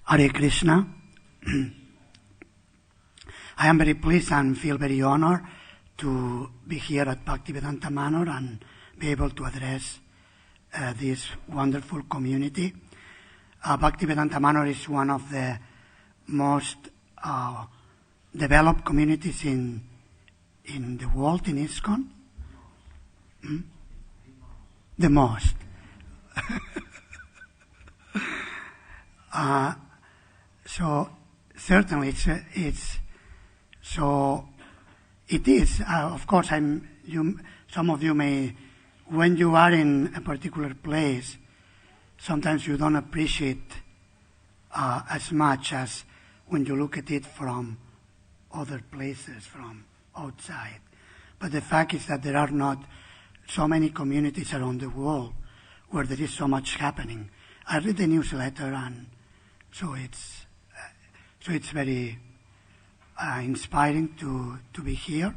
Hare Krishna. I am very pleased and feel very honored to be here at Bhaktivedanta Manor and be able to address this wonderful community. Bhaktivedanta Manor is one of the most developed communities in the world, in ISKCON. The most. So certainly it is. Of course, some of you may, when you are in a particular place, sometimes you don't appreciate as much as when you look at it from other places, from outside. But the fact is that there are not so many communities around the world where there is so much happening. I read the newsletter, and so it's very inspiring to be here.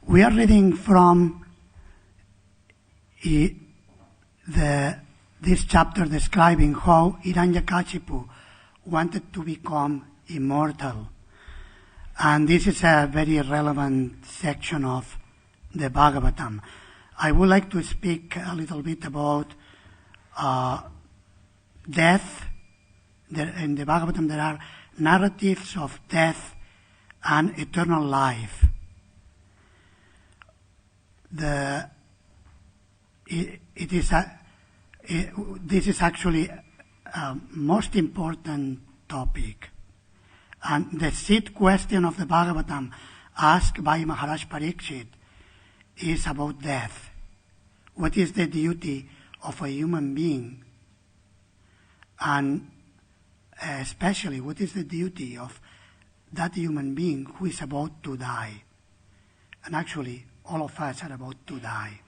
We are reading from this chapter describing how Hiranyakashipu wanted to become immortal. And this is a very relevant section of the Bhagavatam. I would like to speak a little bit about death. In the Bhagavatam there are narratives of death and eternal life. This is actually a most important topic. And the seed question of the Bhagavatam asked by Maharaj Parikshit is about death. What is the duty of a human being? And especially, what is the duty of that human being who is about to die? And actually, all of us are about to die.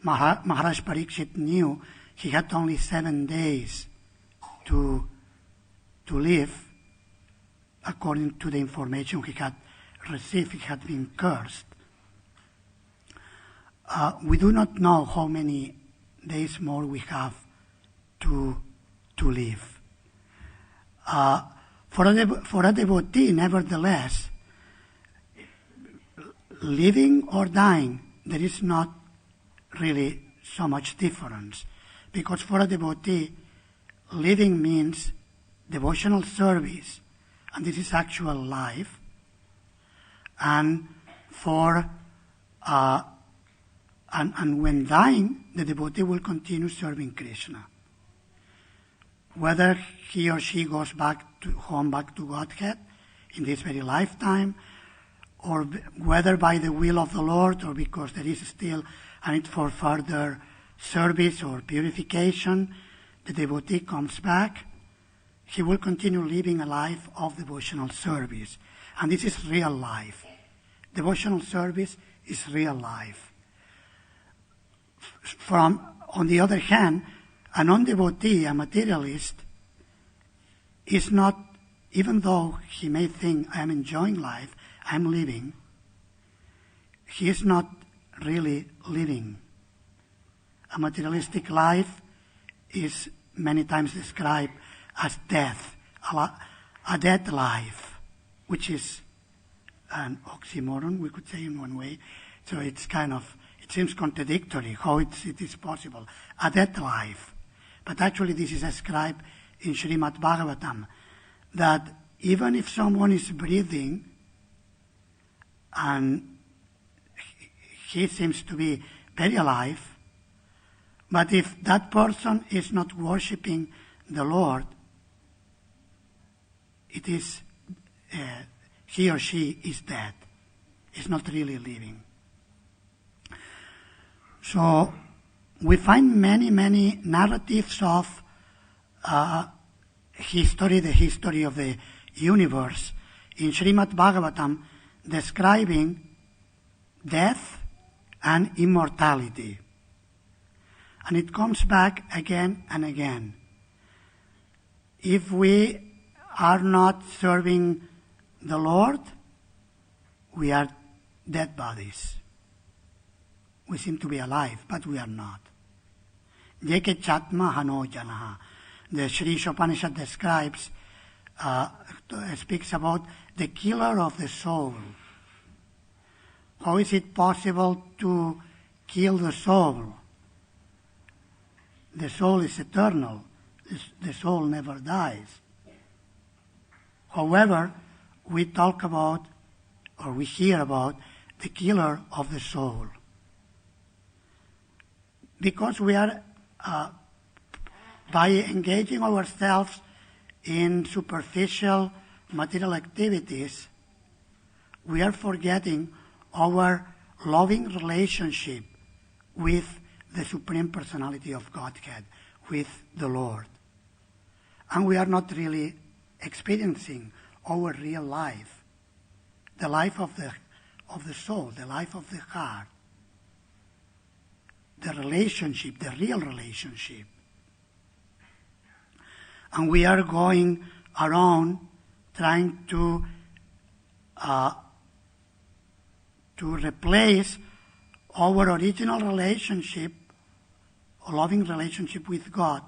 Maharaj Parikshit knew he had only 7 days to live. According to the information he had received, he had been cursed. We do not know how many days more we have to live. For a devotee, nevertheless, living or dying, there is not really so much difference. Because for a devotee, living means devotional service, and this is actual life. And and when dying, the devotee will continue serving Krishna. Whether he or she goes back to Godhead in this very lifetime, or whether by the will of the Lord, or because there is still a need for further service or purification, the devotee comes back, he will continue living a life of devotional service. And this is real life. Devotional service is real life. On the other hand, a non-devotee, a materialist, is not, even though he may think, I am enjoying life, I am living, he is not really living. A materialistic life is many times described as death, a dead life, which is an oxymoron, we could say in one way. So it seems contradictory how it is possible. A dead life. But actually this is ascribed in Srimad Bhagavatam, that even if someone is breathing and he seems to be very alive, but if that person is not worshipping the Lord, it is he or she is dead. It's not really living. So we find many narratives of the history of the universe in Srimad Bhagavatam describing death and immortality. And it comes back again and again. If we are not serving the Lord, we are dead bodies. We seem to be alive, but we are not. Yeke chatma hano janaha. the Sri Upanishad describes, speaks about the killer of the soul. How is it possible to kill the soul? The soul is eternal. The soul never dies. However, we talk about, or we hear about, the killer of the soul. Because we are, by engaging ourselves in superficial material activities, we are forgetting our loving relationship with the Supreme Personality of Godhead, with the Lord. And we are not really experiencing our real life, the life of the soul, the life of the heart, the relationship, the real relationship. And we are going around trying to replace our original relationship, a loving relationship with God,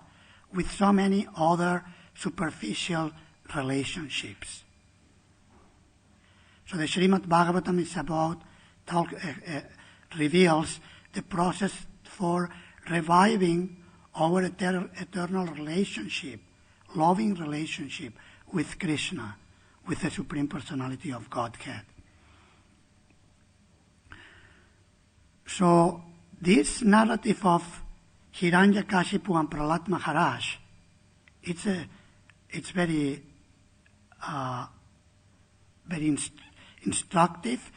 with so many other superficial relationships. So the Srimad Bhagavatam is about, reveals the process for reviving our eternal relationship, loving relationship with Krishna, with the Supreme Personality of Godhead. So this narrative of Hiranyakashipu and Prahlad Maharaj, it's very instructive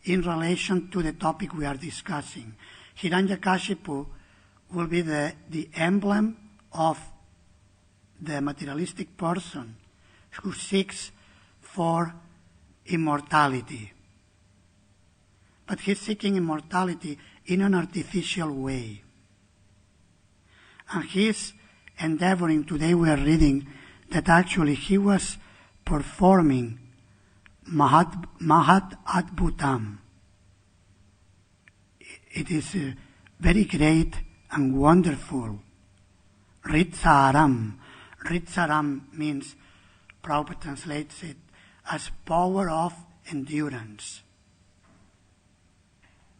in relation to the topic we are discussing. Hiranyakashipu will be the emblem of the materialistic person who seeks for immortality. But he's seeking immortality in an artificial way. And he's endeavoring, today we are reading that actually he was performing Mahat Adbhutam. It is very great and wonderful. Ritsaram. Ritsaram means, Prabhupada translates it as power of endurance.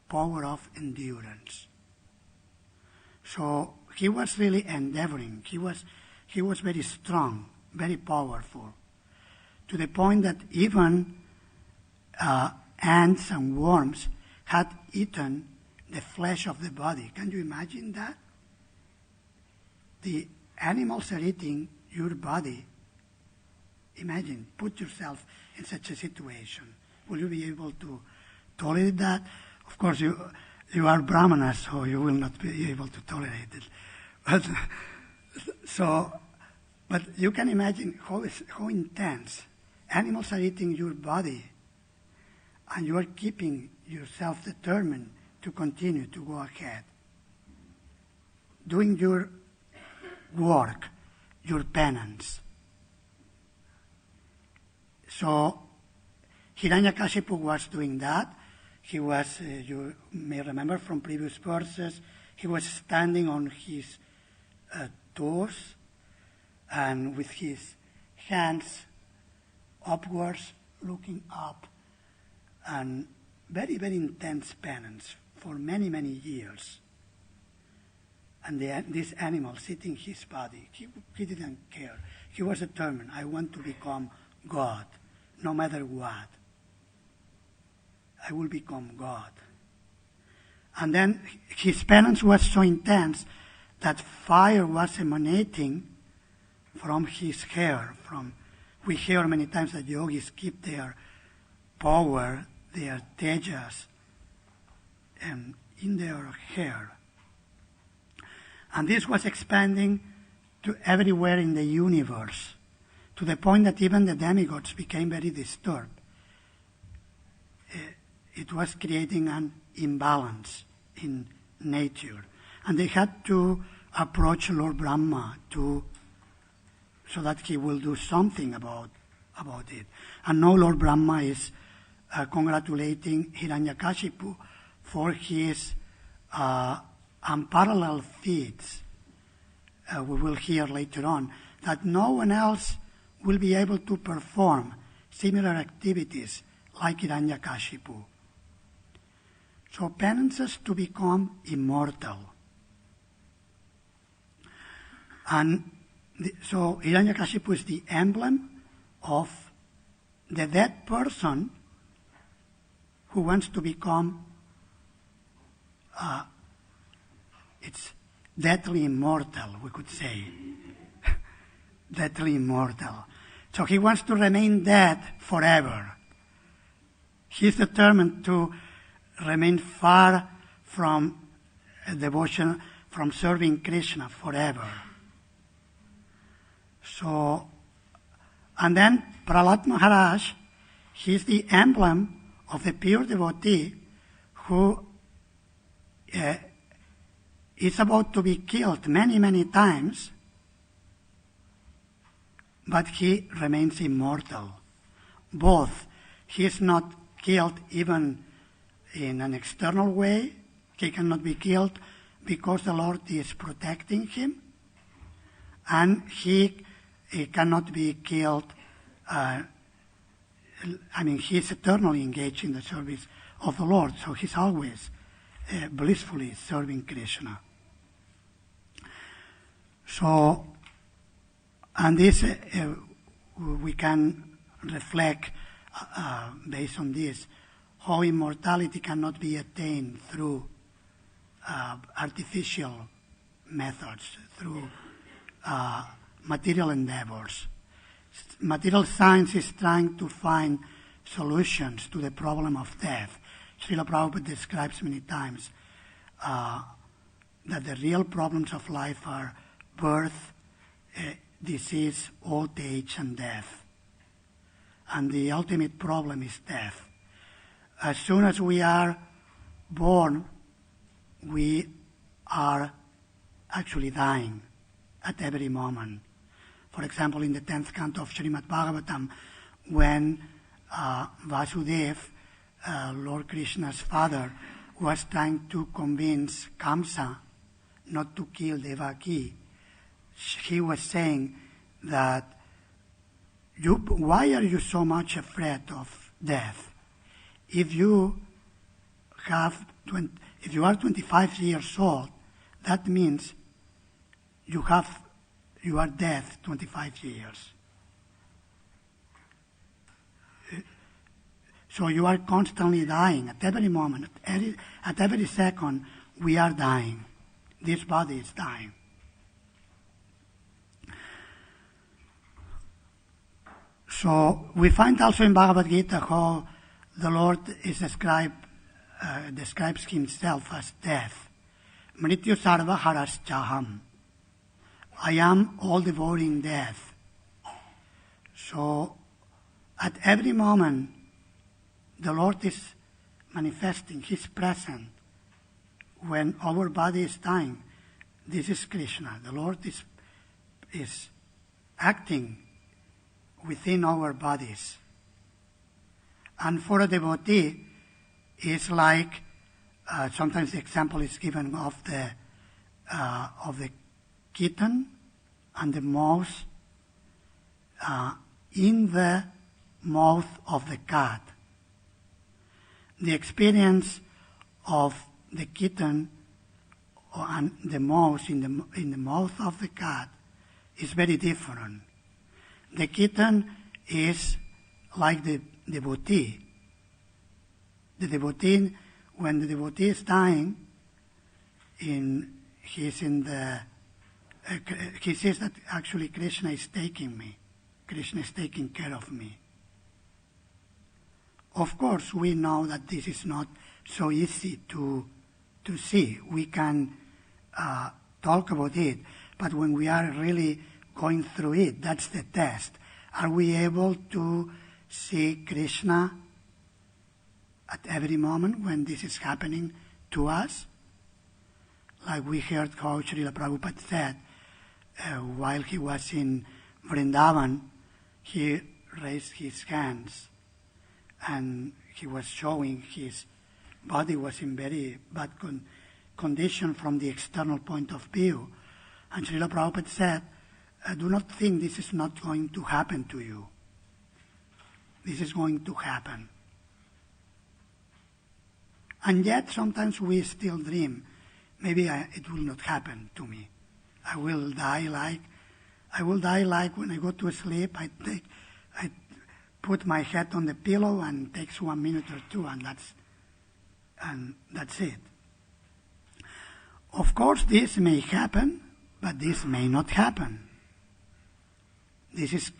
Power of endurance. So he was really endeavoring. He was very strong, very powerful, to the point that even ants and worms had eaten the flesh of the body. Can you imagine that? The animals are eating your body. Imagine, put yourself in such a situation. Will you be able to tolerate that? Of course, you are Brahmanas, so you will not be able to tolerate it. But you can imagine how intense. Animals are eating your body, and you are keeping yourself determined to continue to go ahead, doing your work, your penance. So Hiranyakashipu was doing that. He was, you may remember from previous verses, he was standing on his toes and with his hands upwards, looking up, and very, very intense penance for many, many years. And this animal sitting his body, he didn't care. He was determined, I want to become God, no matter what. I will become God. And then his penance was so intense that fire was emanating from his hair. We hear many times that yogis keep their power, their tejas, in their hair. And this was expanding to everywhere in the universe, to the point that even the demigods became very disturbed. It was creating an imbalance in nature. And they had to approach Lord Brahma so that he will do something about it. And now Lord Brahma is congratulating Hiranyakashipu for his unparalleled feats we will hear later on, that no one else will be able to perform similar activities like Hiranyakashipu. So penance is to become immortal. And so Hiranyakashipu is the emblem of the dead person who wants to become it's deathly immortal, we could say. Deathly immortal. So he wants to remain dead forever. He's determined to remain far from devotion, from serving Krishna forever. So, and then Prahlad Maharaj, he's the emblem of the pure devotee who is about to be killed many, many times, but he remains immortal. Both, he is not killed even in an external way. He cannot be killed because the Lord is protecting him, and he cannot be killed. He is eternally engaged in the service of the Lord, so he's always blissfully serving Krishna. So, and this we can reflect based on this, how immortality cannot be attained through artificial methods, through material endeavors. Material science is trying to find solutions to the problem of death. Srila Prabhupada describes many times that the real problems of life are birth, disease, old age, and death. And the ultimate problem is death. As soon as we are born, we are actually dying at every moment. For example, in the 10th canto of Srimad Bhagavatam, when Vasudeva, Lord Krishna's father, was trying to convince Kamsa not to kill Devaki, he was saying that, why are you so much afraid of death? If you are 25 years old, that means you are dead 25 years. So you are constantly dying at every moment, at every second. We are dying. This body is dying. So we find also in Bhagavad Gita how the Lord is describes himself as death. Mrityu sarva haraschaham. I am all devouring death. So at every moment the Lord is manifesting, He's present. When our body is dying, this is Krishna. The Lord is acting within our bodies. And for a devotee, it's like sometimes the example is given of the kitten and the mouse in the mouth of the cat. The experience of the kitten and the mouse in the mouth of the cat is very different. The kitten is like the devotee. The devotee, when the devotee is dying, he says that actually Krishna is taking me. Krishna is taking care of me. Of course, we know that this is not so easy to see. We can talk about it, but when we are really going through it, that's the test. Are we able to see Krishna at every moment when this is happening to us? Like we heard how Srila Prabhupada said, while he was in Vrindavan, he raised his hands and he was showing his body was in very bad condition from the external point of view. And Srila Prabhupada said, do not think this is not going to happen to you. This is going to happen. And yet sometimes we still dream, maybe it will not happen to me. I will die like when I go to sleep, I put my head on the pillow and it takes 1 minute or two, and that's it. Of course, this may happen, but this may not happen. This is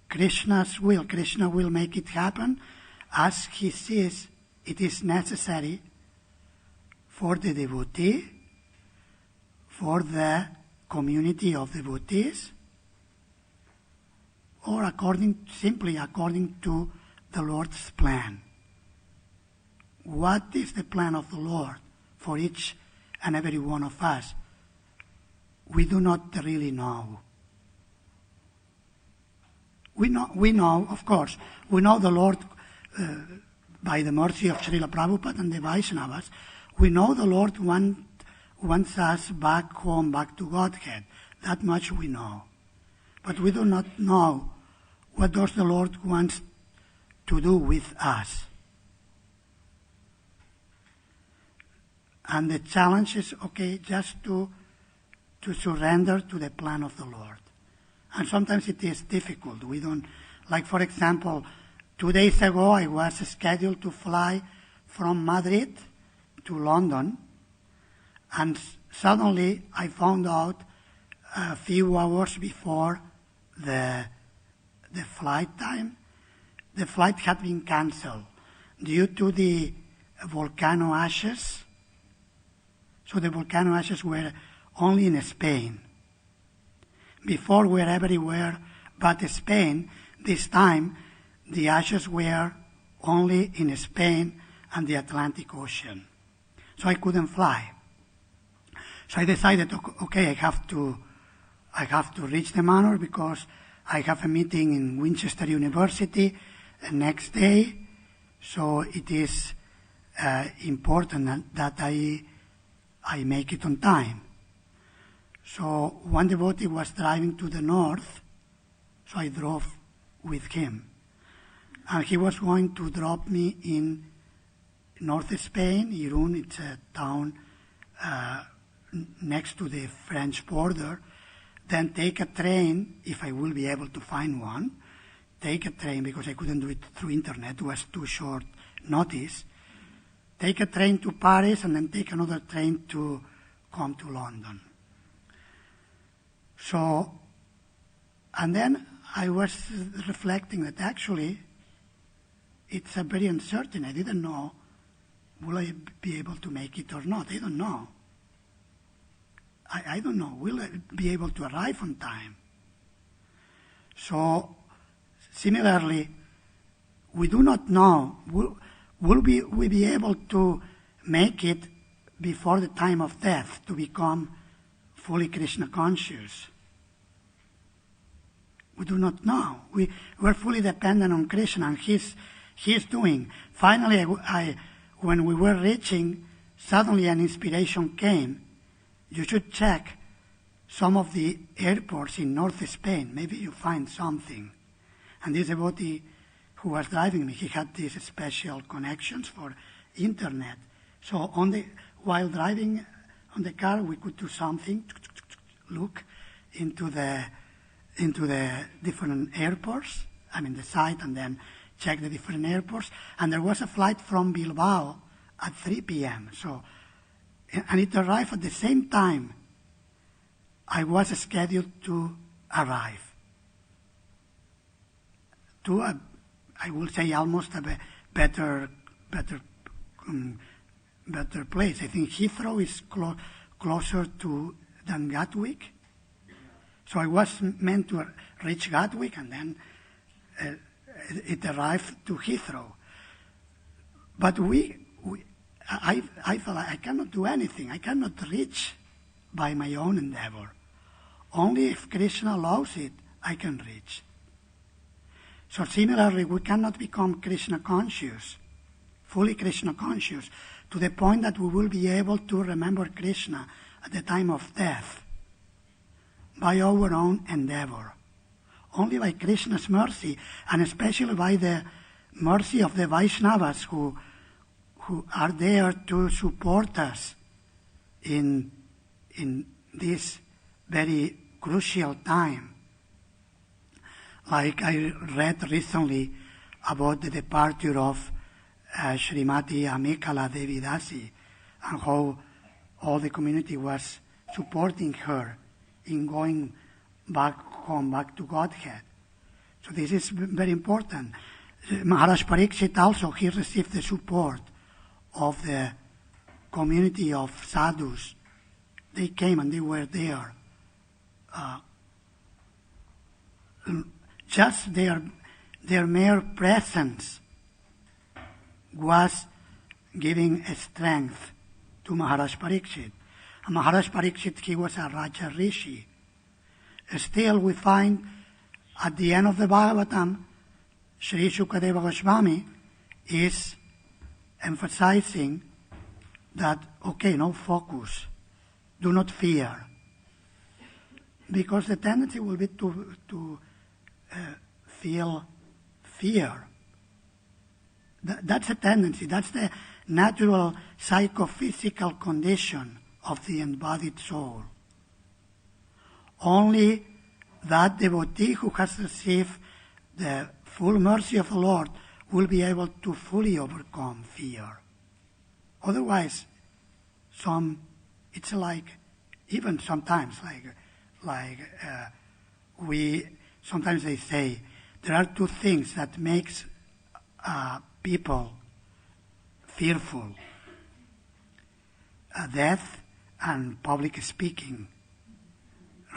Krishna's will. Krishna will make it happen as he sees it is necessary for the devotee, for the community of devotees, or simply according to the Lord's plan. What is the plan of the Lord for each and every one of us? We do not really know. We know, of course, we know the Lord by the mercy of Srila Prabhupada and the Vaishnavas. We know the Lord wants us back home, back to Godhead. That much we know. But we do not know what does the Lord wants to do with us. And the challenge is, just to surrender to the plan of the Lord. And sometimes it is difficult. We don't, like for example, 2 days ago I was scheduled to fly from Madrid to London, and suddenly I found out a few hours before the flight time, the flight had been cancelled due to the volcano ashes. So the volcano ashes were only in Spain. Before we were everywhere but Spain. This time the ashes were only in Spain and the Atlantic Ocean. So I couldn't fly. So I decided, I have to reach the manor because I have a meeting in Winchester University the next day. So it is important that I make it on time. So one devotee was driving to the north, so I drove with him. And he was going to drop me in North Spain. Irún, it's a town next to the French border. Then take a train, if I will be able to find one. Take a train, because I couldn't do it through internet, it was too short notice. Take a train to Paris and then take another train to come to London. So, and then I was reflecting that actually it's a very uncertain. I didn't know, will I be able to make it or not? I don't know. I don't know, will I be able to arrive on time? So, similarly, we do not know, will we be able to make it before the time of death to become fully Krishna conscious? We do not know. We're fully dependent on Krishna, and He's doing. Finally, when we were reaching, suddenly an inspiration came. You should check some of the airports in North Spain. Maybe you find something. And this devotee who was driving me, he had these special connections for internet. So while driving on the car, we could do something, look into the different airports, the site, and then check the different airports. And there was a flight from Bilbao at 3 p.m. And it arrived at the same time I was scheduled to arrive. To I will say almost a better place. I think Heathrow is closer than Gatwick. So I was meant to reach Gatwick, and then it arrived to Heathrow. But I felt I cannot do anything. I cannot reach by my own endeavor. Only if Krishna allows it, I can reach. So similarly, we cannot become Krishna conscious, fully Krishna conscious, to the point that we will be able to remember Krishna at the time of death, by our own endeavor. Only by Krishna's mercy, and especially by the mercy of the Vaishnavas who are there to support us in this very crucial time. Like I read recently about the departure of Srimati Amikala Devi Dasi, and how all the community was supporting her in going back home, back to Godhead. So this is very important. Maharaj Pariksit also, he received the support of the community of sadhus. They came and they were there. Just their mere presence was giving a strength to Maharaj Pariksit. And Maharaj Pariksit, he was a Raja Rishi. Still, we find at the end of the Bhagavatam, Sri Sukadeva Goswami is emphasizing that, okay, no focus, do not fear. Because the tendency will be to feel fear. That's a tendency, that's the natural psychophysical condition of the embodied soul. Only that devotee who has received the full mercy of the Lord will be able to fully overcome fear. Otherwise, it's like, even sometimes, sometimes they say, there are two things that makes people fearful. Death and public speaking.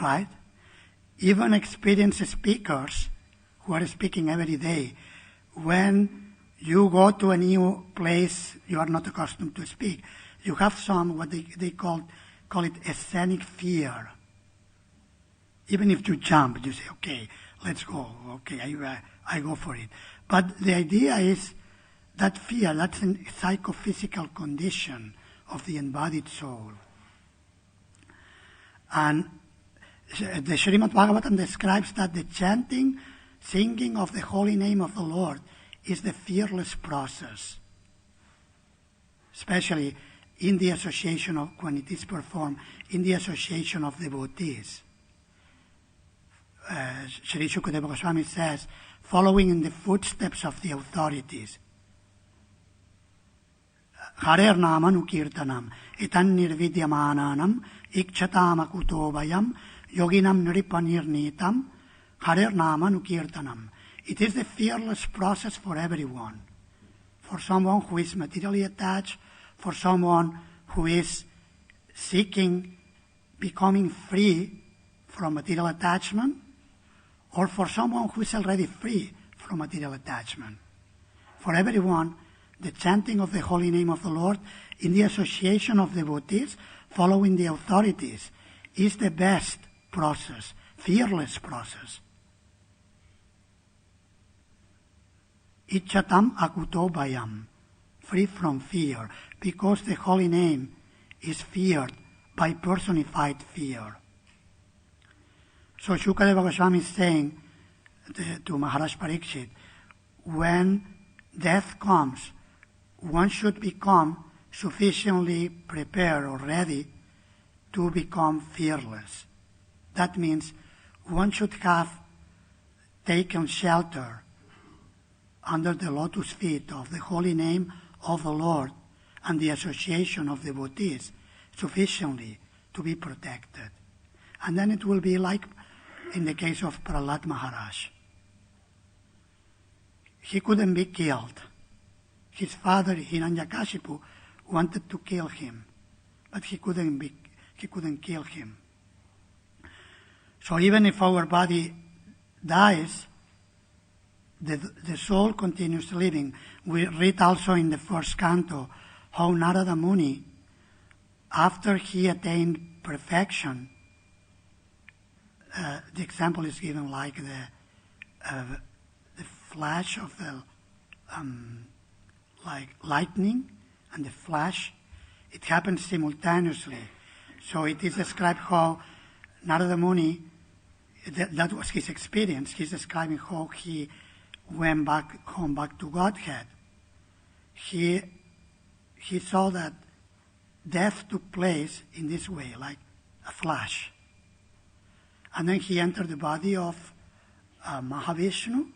Right? Even experienced speakers who are speaking every day, when you go to a new place you are not accustomed to speak, you have some, what they call it scenic fear. Even if you jump, you say, okay, let's go, okay, I go for it. But the idea is that fear, that's a psychophysical condition of the embodied soul. And the Srimad Bhagavatam describes that the chanting, singing of the holy name of the Lord is the fearless process, especially in the association of, when it is performed, in the association of devotees. Sri Sukadeva Goswami says, following in the footsteps of the authorities, Harer Namanu Kirtanam, Etan Nirvidyamananam, Ikchatam Akutovayam, Yoginam Nripanirnitam, Harer Namanu Kirtanam. It is the fearless process for everyone. For someone who is materially attached, for someone who is seeking becoming free from material attachment, or for someone who is already free from material attachment. For everyone, the chanting of the holy name of the Lord in the association of devotees following the authorities is the best process, fearless process. Ichatam akuto bayam, free from fear, because the holy name is feared by personified fear. So Shukadeva Goswami is saying to Maharaj Pariksit, when death comes, one should become sufficiently prepared or ready to become fearless. That means one should have taken shelter under the lotus feet of the holy name of the Lord and the association of devotees sufficiently to be protected. And then it will be like in the case of Prahlad Maharaj. He couldn't be killed. His father, Hiranyakashipu, wanted to kill him, but he couldn't kill him. So even if our body dies, the soul continues living. We read also in the first canto how Narada Muni, after he attained perfection, the example is given like the flash of the like lightning and the flash, it happens simultaneously. So it is described how Narada Muni that was his experience. He's describing how he went back to Godhead. He saw that death took place in this way, like a flash. And then he entered the body of Mahavishnu,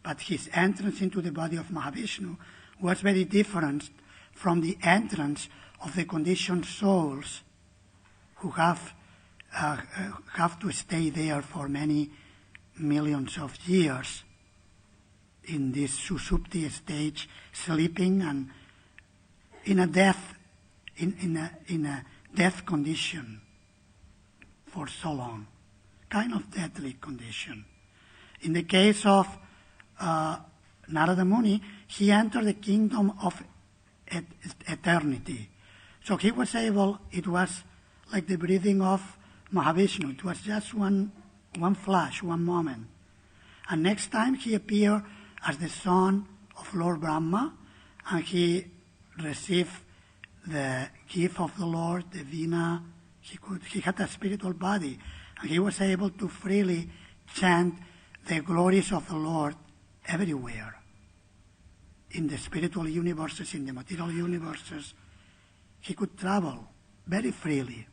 but his entrance into the body of Mahavishnu was very different from the entrance of the conditioned souls who have to stay there for many millions of years in this susupti stage, sleeping and in a death condition for so long, kind of deadly condition. In the case of Narada Muni, he entered the kingdom of eternity. So he was able, it was like the breathing of Mahavishnu. It was just one flash, one moment. And next time he appeared as the son of Lord Brahma, and he received the gift of the Lord, the Vina. He had a spiritual body, and he was able to freely chant the glories of the Lord everywhere. In the spiritual universes, in the material universes, he could travel very freely,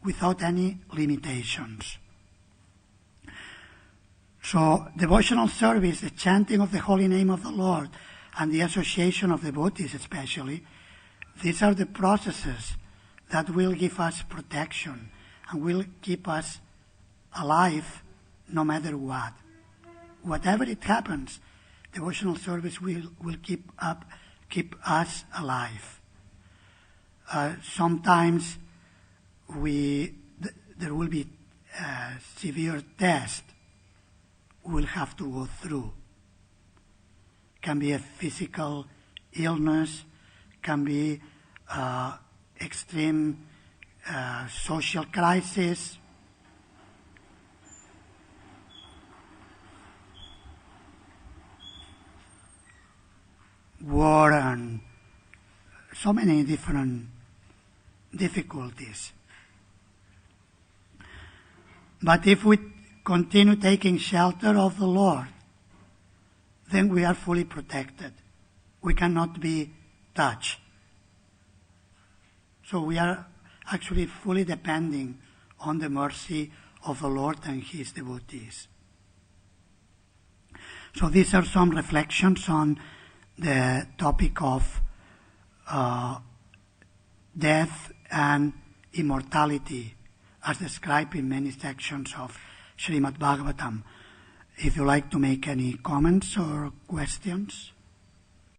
without any limitations. So, devotional service, the chanting of the holy name of the Lord, and the association of devotees especially, these are the processes that will give us protection and will keep us alive no matter what. Whatever it happens, devotional service will keep us alive. Sometimes there will be a severe test we'll have to go through. Can be a physical illness, can be extreme social crisis. War and so many different difficulties. But if we continue taking shelter of the Lord, then we are fully protected. We cannot be touched. So we are actually fully depending on the mercy of the Lord and His devotees. So these are some reflections on the topic of death and immortality as described in many sections of Srimad Bhagavatam. If you like to make any comments or questions.